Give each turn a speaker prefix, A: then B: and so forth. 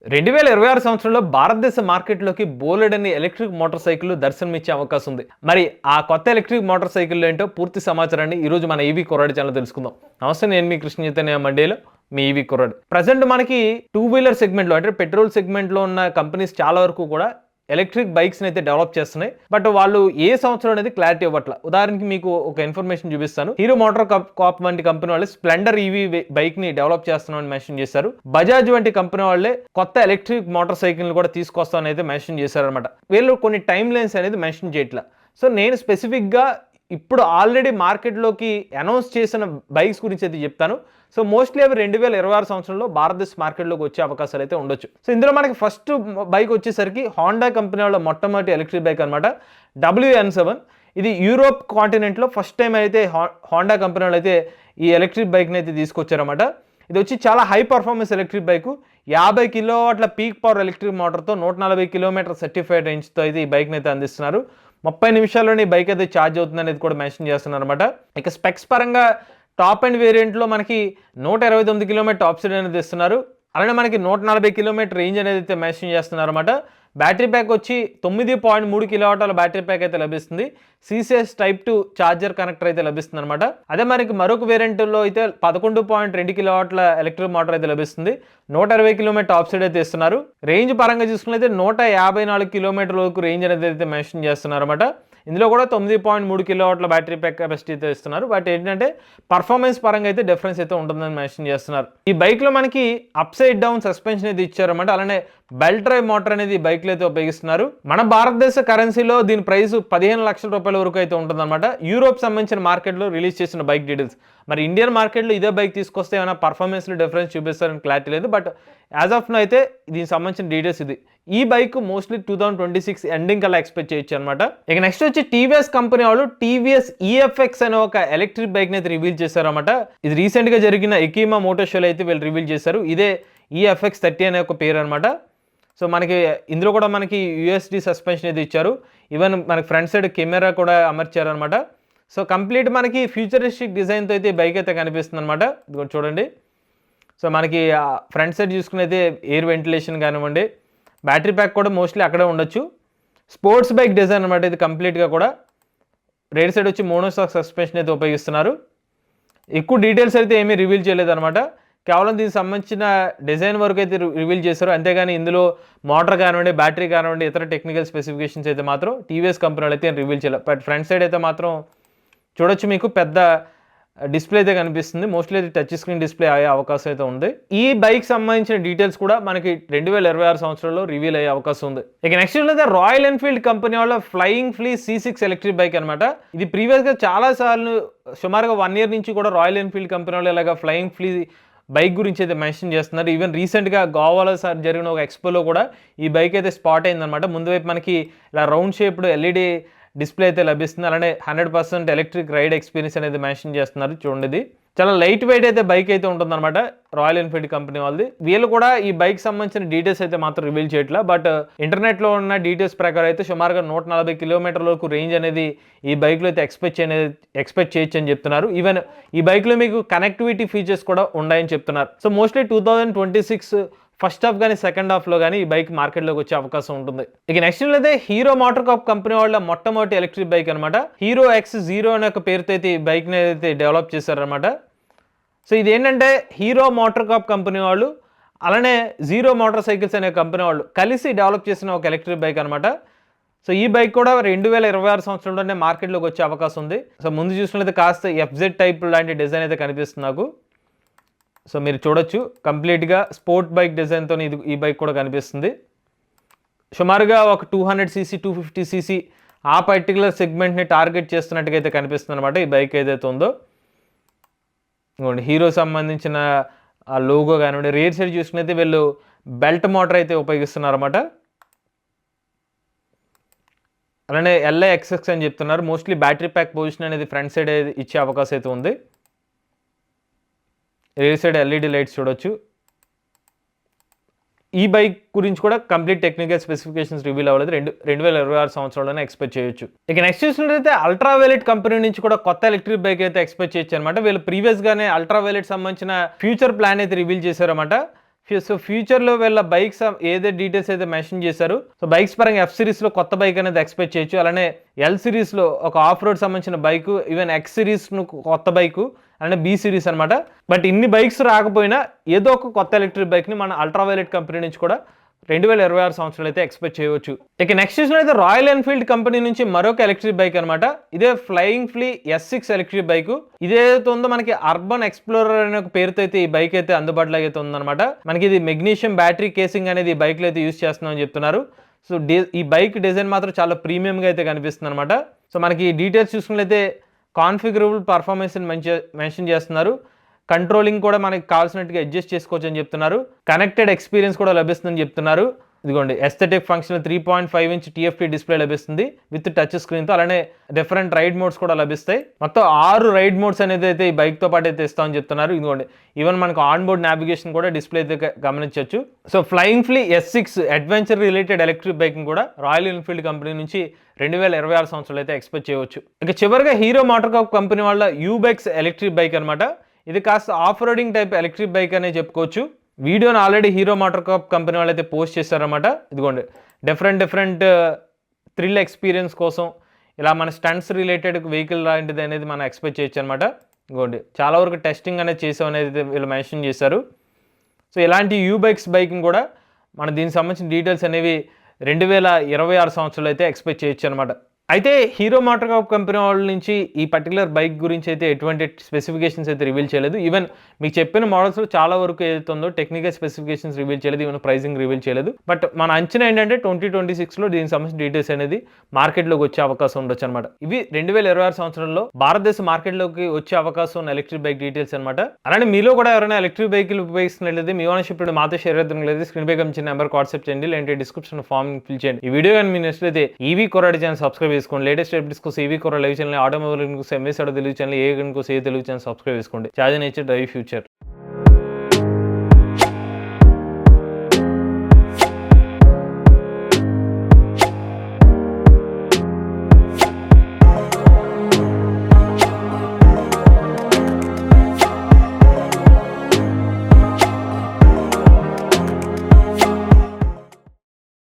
A: 2026 సంవత్సరంలో భారతదేశ మార్కెట్‌లోకి బోలెడన్ని ఎలక్ట్రిక్ మోటార్ సైకిల్‌లు దర్శనమిచ్చే అవకాశం ఉంది. మరి ఆ కొత్త ఎలక్ట్రిక్ మోటార్ సైకిల్‌లు ఏంటో పూర్తి సమాచారాన్ని ఈరోజు మన ఈవీ కుర్రాడి ఛానెల్‌లో తెలుసుకుందాం. నమస్తే, నేను మీ కృష్ణ చైతన్య మండేలో మీ ఈవీ కుర్రాడు. ప్రెజెంట్ మనకి టూ వీలర్ సెగ్మెంట్‌లో అంటే పెట్రోల్ సెగ్మెంట్‌లో ఉన్న కంపెనీస్ చాలా వరకు కూడా ఎలక్ట్రిక్ బైక్స్‌ని అయితే డెవలప్ చేస్తున్నాయి. బట్ వాళ్ళు ఏ సంవత్సరం అనేది క్లారిటీ ఇవ్వట్ల. ఉదాహరణకి మీకు ఒక ఇన్ఫర్మేషన్ చూపిస్తాను. హీరో మోటార్ కార్ప్ వంటి కంపెనీ వాళ్ళు స్ప్లెండర్ ఈవీ బైక్‌ని డెవలప్ చేస్తున్నామని మెన్షన్ చేశారు. బజాజ్ వంటి కంపెనీ వాళ్ళే కొత్త ఎలక్ట్రిక్ మోటార్ సైకిల్‌ని కూడా తీసుకొస్తామని అయితే మెన్షన్ చేశారనమాట. వీళ్ళు కొన్ని టైమ్ లైన్స్ అనేది మెన్షన్ చేయట్ల. సో నేను స్పెసిఫిక్‌గా ఇప్పుడు ఆల్రెడీ మార్కెట్‌లోకి అనౌన్స్ చేసిన బైక్స్ గురించి అయితే చెప్తాను. సో మోస్ట్లీ అవి 2026 సంవత్సరంలో భారతదేశ మార్కెట్‌లోకి వచ్చే అవకాశాలు అయితే ఉండొచ్చు. సో ఇందులో మనకి ఫస్ట్ బైక్ వచ్చేసరికి హోండా కంపెనీ వాళ్ళ మొట్టమొదటి ఎలక్ట్రిక్ బైక్ అనమాట. WN7. ఇది యూరోప్ కాంటినెంట్‌లో ఫస్ట్ టైం అయితే హోండా కంపెనీ వాళ్ళు అయితే ఈ ఎలక్ట్రిక్ బైక్‌ని అయితే తీసుకొచ్చారన్నమాట. ఇది వచ్చి చాలా హై పర్ఫార్మెన్స్ ఎలక్ట్రిక్ బైకు. 50 కిలోవాట్ల పీక్ పవర్ ఎలక్ట్రిక్ మోటార్‌తో 140 కిలోమీటర్ సర్టిఫైడ్ రేంజ్‌తో అయితే ఈ బైక్‌ని అయితే అందిస్తున్నారు. 30 నిమిషాల్లోనే ఈ బైక్ అయితే ఛార్జ్ అవుతుంది అనేది కూడా మెన్షన్ చేస్తున్నారన్నమాట. ఇక స్పెక్స్ పరంగా టాప్ అండ్ వేరియంట్లో మనకి 129 కిలోమీటర్ టాప్ స్పీడ్ అనేది ఇస్తున్నారు. అలానే మనకి 140 కిలోమీటర్ రేంజ్ అనేది అయితే మెన్షన్ చేస్తున్నారన్నమాట. బ్యాటరీ ప్యాక్ వచ్చి 9.3 కిలోవాట్ల బ్యాటరీ ప్యాక్ అయితే లభిస్తుంది. CCS Type 2 చార్జర్ కనెక్టర్ అయితే లభిస్తుంది అనమాట. అదే మనకి మరొక వేరియంట్లో అయితే 11.2 కిలోవాట్ల ఎలక్ట్రిక్ మోటార్ అయితే లభిస్తుంది. 120 కిలోమీటర్ టాప్ స్పీడ్ అయితే ఇస్తున్నారు. రేంజ్ పరంగా చూసుకున్నైతే 154 కిలోమీటర్ల వరకు రేంజ్ అనేది అయితే మెన్షన్ చేస్తున్నారు అనమాట. ఇందులో కూడా 9.3 కిలోవాట్ల బ్యాటరీ ప్యాక్ కెపాసిటీ అయితే ఇస్తున్నారు. బట్ ఏంటంటే పర్ఫార్మెన్స్ పరంగా అయితే డిఫరెన్స్ అయితే ఉంటుందని మెన్షన్ చేస్తున్నారు. ఈ బైక్లో మనకి అప్ సైడ్ డౌన్ సస్పెన్షన్ అయితే ఇచ్చారన్నమాట. అలానే బెల్ట్ డ్రైవ్ మోటార్ అనేది ఈ బైక్లో అయితే ఉపయోగిస్తున్నారు. మన భారతదేశ కరెన్సీలో దీని ప్రైస్ 15 లక్షల రూపాయల వరకు అయితే ఉంటుందన్నమాట. యూరోప్ సంబంధించిన మార్కెట్లో రిలీజ్ చేసిన బైక్ డీటెయిల్స్. మరి ఇండియన్ మార్కెట్లో ఇదే బైక్ తీసుకొస్తే ఏమైనా పర్ఫార్మెన్స్లో డిఫరెన్స్ చూపిస్తారని క్లారిటీ లేదు. బట్ యాజ్ ఆఫ్ నో అయితే దీనికి సంబంధించిన డీటెయిల్స్ ఇది. ఈ బైక్ మోస్ట్లీ 2026 ఎండింగ్ కల్లా ఎక్స్పెక్ట్ చేయొచ్చు అనమాట. ఇక నెక్స్ట్ వచ్చి టీవీఎస్ కంపెనీ వాళ్ళు టీవీఎస్ EFX అనే ఒక ఎలక్ట్రిక్ బైక్ని అయితే రివీల్ చేశారన్నమాట. ఇది రీసెంట్గా జరిగిన ఎకీమా మోటార్ షోలో అయితే వీళ్ళు రివీల్ చేశారు. ఇదే EFX 30 అనే ఒక పేరు అనమాట. సో మనకి ఇందులో కూడా మనకి USD సస్పెన్షన్ అయితే ఇచ్చారు. ఈవెన్ మనకి ఫ్రంట్ సైడ్ కెమెరా కూడా అమర్చారు అనమాట. సో కంప్లీట్ మనకి ఫ్యూచరిస్టిక్ డిజైన్తో అయితే బైక్ అయితే కనిపిస్తుంది అనమాట. ఇది చూడండి. సో మనకి ఫ్రంట్ సైడ్ చూసుకున్నైతే ఎయిర్ వెంటిలేషన్ కానివ్వండి, బ్యాటరీ ప్యాక్ కూడా మోస్ట్లీ అక్కడే ఉండొచ్చు. స్పోర్ట్స్ బైక్ డిజైన్ అనమాట ఇది కంప్లీట్గా కూడా. రైట్ సైడ్ వచ్చి మోనోషాక్ సస్పెన్షన్ అయితే ఉపయోగిస్తున్నారు. ఎక్కువ డీటెయిల్స్ అయితే ఏమీ రివీల్ చేయలేదు అనమాట. కేవలం దీనికి సంబంధించిన డిజైన్ వరకు అయితే రివీల్ చేశారు. అంతేగాని ఇందులో మోటార్ కానివ్వండి, బ్యాటరీ కానివ్వండి, ఇతర టెక్నికల్ స్పెసిఫికేషన్స్ అయితే మాత్రం టీవీఎస్ కంపెనీ అయితే రివీల్ చేయలేదు. బట్ ఫ్రంట్ సైడ్ అయితే మాత్రం చూడొచ్చు, మీకు పెద్ద డిస్ప్లే అయితే కనిపిస్తుంది. మోస్ట్లీ అయితే టచ్ స్క్రీన్ డిస్ప్లే అయ్యే అవకాశం అయితే ఉంది. ఈ బైక్ సంబంధించిన డీటెయిల్స్ కూడా మనకి 2026 సంవత్సరంలో రివీల్ అయ్యే అవకాశం ఉంది. ఇక నెక్స్ట్ అయితే రాయల్ ఎన్ఫీల్డ్ కంపెనీ వాళ్ళ flying flea C6 electric bike అనమాట. ఇది ప్రీవియస్గా చాలా సార్లు సుమారుగా 1 year నుంచి కూడా రాయల్ ఎన్ఫీల్డ్ కంపెనీ వాళ్ళు ఇలాగా ఫ్లయింగ్ ఫ్లీ బైక్ గురించి అయితే మెన్షన్ చేస్తున్నారు. ఈవెన్ రీసెంట్గా గోవాలో జరిగిన ఒక ఎక్స్పోలో కూడా ఈ బైక్ అయితే స్పాట్ అయిందనమాట. ముందు వైపు మనకి ఇలా రౌండ్ షేప్డ్ LED డిస్ప్లే అయితే లభిస్తుంది. అలానే 100% ఎలక్ట్రిక్ రైడ్ ఎక్స్పీరియన్స్ అనేది మెన్షన్ చేస్తున్నారు. చూడండి, చాలా లైట్ వెయిట్ అయితే బైక్ అయితే ఉంటుందన్నమాట రాయల్ ఎన్ఫీల్డ్ కంపెనీ వాళ్ళది. వీళ్ళు కూడా ఈ బైక్ సంబంధించిన డీటెయిల్స్ అయితే మాత్రం రివీల్ చేయట్లా. బట్ ఇంటర్నెట్లో ఉన్న డీటెయిల్స్ ప్రకారం అయితే సుమారుగా 140 కిలోమీటర్ల వరకు రేంజ్ అనేది ఈ బైక్లో అయితే ఎక్స్పెక్ట్ చేయొచ్చు అని చెప్తున్నారు. ఈవెన్ ఈ బైక్లో మీకు కనెక్టివిటీ ఫీచర్స్ కూడా ఉన్నాయని చెప్తున్నారు. సో మోస్ట్లీ 2026 ఫస్ట్ హాఫ్ కానీ సెకండ్ హాఫ్లో కానీ ఈ బైక్ మార్కెట్లోకి వచ్చే అవకాశం ఉంటుంది. ఇక నెక్స్ట్ అయితే హీరో మోటార్ కార్ప్ కంపెనీ వాళ్ళ మొట్టమొదటి ఎలక్ట్రిక్ బైక్ అనమాట. హీరో X0 అనే ఒక పేరుతో అయితే ఈ బైక్ని అయితే డెవలప్ చేశారనమాట. సో ఇది ఏంటంటే హీరో మోటార్ కార్ప్ కంపెనీ వాళ్ళు అలానే జీరో మోటార్ సైకిల్స్ అనే కంపెనీ వాళ్ళు కలిసి డెవలప్ చేసిన ఒక ఎలక్ట్రిక్ బైక్ అనమాట. సో ఈ బైక్ కూడా 2026 సంవత్సరంలోనే మార్కెట్లోకి వచ్చే అవకాశం ఉంది. సో ముందు చూసినట్లయితే కాస్త FZ టైప్ లాంటి డిజైన్ అయితే కనిపిస్తుంది నాకు. సో మీరు చూడొచ్చు, కంప్లీట్గా స్పోర్ట్ బైక్ డిజైన్తో ఈ బైక్ కూడా కనిపిస్తుంది. సుమారుగా ఒక 200cc 250cc ఆ పర్టికులర్ సెగ్మెంట్ని టార్గెట్ చేస్తున్నట్టుగా అయితే కనిపిస్తుంది అనమాట ఈ బైక్ ఏదైతే ఉందో. ఇంకోండి, హీరో సంబంధించిన ఆ లోగో కానివ్వండి, రేర్ సైడ్ చూసుకున్నైతే వీళ్ళు బెల్ట్ మోటార్ అయితే ఉపయోగిస్తున్నారు అనమాట. అలానే LIXX అని చెప్తున్నారు. మోస్ట్లీ బ్యాటరీ ప్యాక్ పొజిషన్ అనేది ఫ్రంట్ సైడ్ ఇచ్చే అవకాశం అయితే ఉంది. రేర్ సైడ్ LED లైట్స్ చూడొచ్చు. ఈ బైక్ గురించి కూడా కంప్లీట్ టెక్నికల్ స్పెసిఫికేషన్స్ రివీల్ అవ్వలేదు. 2026 సంవత్సరంలోనే ఎక్స్పెక్ట్ చేయొచ్చు. ఇక నెక్స్ట్ చూసినట్లయితే అల్ట్రావైలెట్ కంపెనీ నుంచి కూడా కొత్త ఎలక్ట్రిక్ బైక్ అయితే ఎక్స్పెక్ట్ చేయొచ్చు అనమాట. వీళ్ళు ప్రీవియస్గానే అల్ట్రావైలెట్ సంబంధించిన ఫ్యూచర్ ప్లాన్ అయితే రివీల్ చేశారన్నమాట. సో ఫ్యూచర్లో వీళ్ళ బైక్స్ ఏదైతే డీటెయిల్స్ అయితే మెన్షన్ చేశారు, సో బైక్స్ పరంగా ఎఫ్ సిరీస్లో కొత్త బైక్ అనేది ఎక్స్పెక్ట్ చేయొచ్చు. అలానే ఎల్ సిరీస్లో ఒక ఆఫ్ రోడ్ సంబంధించిన బైక్, ఈవెన్ ఎక్స్ సిరీస్ కొత్త బైకు, అలానే బి సిరీస్ అనమాట. బట్ ఇన్ని బైక్స్ రాకపోయినా ఏదో ఒక కొత్త ఎలక్ట్రిక్ బైక్ని మన అల్ట్రావైలెట్ కంపెనీ నుంచి కూడా 2026 సంవత్సరాలు అయితే ఎక్స్పెక్ట్ చేయవచ్చు. ఇక నెక్స్ట్ చూసినట్లయితే రాయల్ ఎన్ఫీల్డ్ కంపెనీ నుంచి మరొక ఎలక్ట్రిక్ బైక్ అనమాట. ఇదే flying flea S6 electric bike. ఇదేదైతే ఉందో మనకి అర్బన్ ఎక్స్ప్లోరర్ అనే ఒక పేరుతో అయితే ఈ బైక్ అయితే అందుబాటులో అయితే ఉందన్నమాట. మనకి ఇది మెగ్నీషియం బ్యాటరీ కేసింగ్ అనేది ఈ బైక్లో అయితే యూస్ చేస్తున్నామని చెప్తున్నారు. సో ఈ బైక్ డిజైన్ మాత్రం చాలా ప్రీమియంగా అయితే కనిపిస్తుంది అనమాట. సో మనకి డీటెయిల్స్ చూసుకున్నట్లయితే కాన్ఫిగరబుల్ పర్ఫార్మెన్స్ మెన్షన్ చేస్తున్నారు. కంట్రోలింగ్ కూడా మనకి కావాల్సినట్టుగా అడ్జస్ట్ చేసుకోవచ్చు అని చెప్తున్నారు. కనెక్టెడ్ ఎక్స్పీరియన్స్ కూడా లభిస్తుందని చెప్తున్నారు. ఇదిగోండి aesthetic function 3.5 inch TFT display లభిస్తుంది విత్ టచ్ స్క్రీన్తో. అలానే డిఫరెంట్ రైడ్ మోడ్స్ కూడా లభిస్తాయి. మొత్తం 6 రైడ్ మోడ్స్ అనేది అయితే ఈ బైక్తో పాటు అయితే ఇస్తామని చెప్తున్నారు. ఇదిగోండి ఈవెన్ మనకు ఆన్ బోర్డ్ నావిగేషన్ కూడా డిస్ప్లే అయితే గమనించవచ్చు. So flying flea S6 adventure related electric bike కూడా రాయల్ ఎన్ఫీల్డ్ కంపెనీ నుంచి 2026 సంవత్సరాలు అయితే ఎక్స్పెక్ట్ చేయవచ్చు. ఇక చివరిగా హీరో మోటోకార్ప్ కంపెనీ వాళ్ళ యూబైక్స్ ఎలక్ట్రిక్ బైక్ అనమాట. ఇది కాస్త off roading type electric bike అనే చెప్పుకోవచ్చు. వీడియోని ఆల్రెడీ హీరో మోటోకార్ప్ కంపెనీ వాళ్ళు అయితే పోస్ట్ చేశారనమాట. ఇదిగోండి డిఫరెంట్ థ్రిల్ ఎక్స్పీరియన్స్ కోసం ఇలా మన స్టంట్స్ రిలేటెడ్ వెహికల్ లాంటిది అనేది మనం ఎక్స్పెక్ట్ చేయొచ్చు అనమాట. ఇదిగోండి చాలా వరకు టెస్టింగ్ అనేది చేసాం అనేది వీళ్ళు మెన్షన్ చేశారు. సో ఇలాంటి యూబైక్స్ బైక్ని కూడా మన దీనికి సంబంధించిన డీటెయిల్స్ అనేవి 2026 సంవత్సరంలో అయితే ఎక్స్పెక్ట్ చేయొచ్చు అనమాట. అయితే హీరో మోటోకార్ప్ కంపెనీ వాళ్ళ నుంచి ఈ పర్టికులర్ బైక్ గురించి అయితే ఎటువంటి స్పెసిఫికేషన్స్ అయితే రివీల్ చేయలేదు. ఈవెన్ మీకు చెప్పిన మోడల్స్లో చాలా వరకు ఏదైతే ఉందో టెక్నికల్ స్పెసిఫికేషన్స్ రివీల్ చేయలేదు, ఈవెన్ ప్రైసింగ్ రివీల్ చేయలేదు. బట్ మన అంచనా ఏంటంటే 2026లో దీనికి సంబంధించిన డీటెయిల్స్ అనేది మార్కెట్లోకి వచ్చే అవకాశం ఉండొచ్చు అనమాట. ఇవి 2026 సంవత్సరంలో భారతదేశ మార్కెట్లోకి వచ్చే అవకాశం ఉన్న ఎలక్ట్రిక్ బైక్ డీటెయిల్స్ అనమాట. అలానే మీలో కూడా ఎవరైనా ఎలక్ట్రిక్ బైక్లు ఉపయోగిస్తున్నట్లయితే మీ ఓనర్షిప్ మాతో షేర్ చేద్దాం. స్క్రీన్ పై కనిపించిన నెంబర్కి వాట్సాప్ చేయండి, లేదంటే డిస్క్రిప్షన్ ఫామ్ ఫిల్ చేయండి. ఈ వీడియో కానీ మీ నచ్చితే ఈవీ కొరాడి ఛానల్ సబ్స్క్రైబ్ చేసుకోండి. లేటెస్ట్ అప్డేట్స్ కోసం ఈవీ కొరాడి లైవ్ ఛానల్, ఆటోమొబైల్ కోసం ఎంఎస్ తెలుగు ఛానల్, ఏ తెలుగు ఛానల్ సబ్స్క్రైబ్ చేసుకోండి. Charge nature drive future.